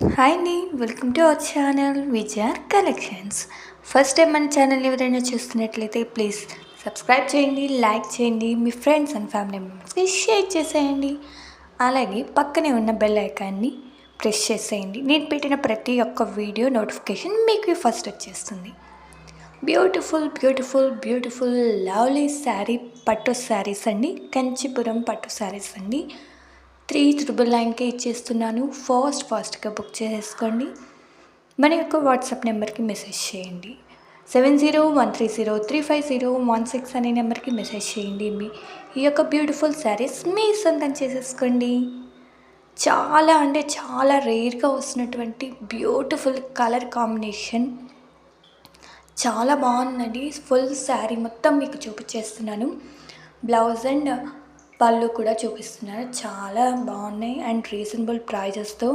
Hi అండి, welcome to our channel Vijayar collections. First time మన channel ఎవరైనా చూస్తున్నట్లయితే ప్లీజ్ సబ్స్క్రైబ్ చేయండి, లైక్ చేయండి, మీ ఫ్రెండ్స్ అండ్ ఫ్యామిలీ మెంబర్స్కి షేర్ చేసేయండి. అలాగే పక్కనే ఉన్న బెల్ ఐకాన్ని ప్రెస్ చేసేయండి. నేను పెట్టిన ప్రతి ఒక్క వీడియో నోటిఫికేషన్ మీకు ఫస్ట్ వచ్చేస్తుంది. Beautiful beautiful beautiful lovely sari, పట్టు శారీస్ అండి, కంచిపురం పట్టు శారీస్ అండి. 3,999కే ఇచ్చేస్తున్నాను. ఫాస్ట్గా బుక్ చేసేసుకోండి. మన యొక్క వాట్సాప్ నెంబర్కి మెసేజ్ చేయండి. 7013035016 అనే నెంబర్కి మెసేజ్ చేయండి. మీ ఈ యొక్క బ్యూటిఫుల్ శారీస్ మీ సొంతం చేసేసుకోండి. చాలా అంటే చాలా రేర్గా వస్తున్నటువంటి బ్యూటిఫుల్ కలర్ కాంబినేషన్, చాలా బాగుందండి. ఫుల్ శారీ మొత్తం మీకు చూపించేస్తున్నాను. బ్లౌజ్ అండ్ పళ్ళు కూడా చూపిస్తున్నారు. చాలా బాగున్నాయి అండ్ రీజనబుల్ ప్రైజెస్తో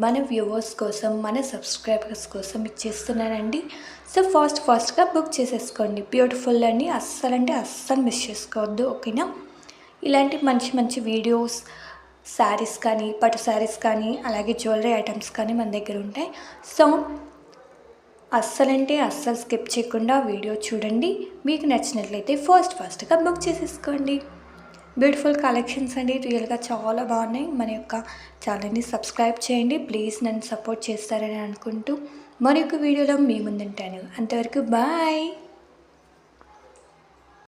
మన వ్యూవర్స్ కోసం, మన సబ్స్క్రైబర్స్ కోసం ఇచ్చేస్తున్నానండి. సో ఫాస్ట్గా బుక్ చేసేసుకోండి. బ్యూటిఫుల్ అండి, అస్సలు మిస్ చేసుకోవద్దు, ఓకేనా? ఇలాంటి మంచి మంచి వీడియోస్, శారీస్ కానీ, పట్టు శారీస్ కానీ, అలాగే జ్యువెలరీ ఐటమ్స్ కానీ మన దగ్గర ఉంటాయి. సో అస్సలు స్కిప్ చేయకుండా వీడియో చూడండి. మీకు నచ్చినట్లయితే ఫాస్ట్గా బుక్ చేసేసుకోండి. బ్యూటిఫుల్ కలెక్షన్స్ అండి, రియల్గా చాలా బాగున్నాయి. మన యొక్క ఛానల్ని సబ్స్క్రైబ్ చేయండి ప్లీజ్. నన్ను సపోర్ట్ చేస్తారని అనుకుంటూ మరొక వీడియోలో మీ ముందుంటాను. అంతవరకు బాయ్.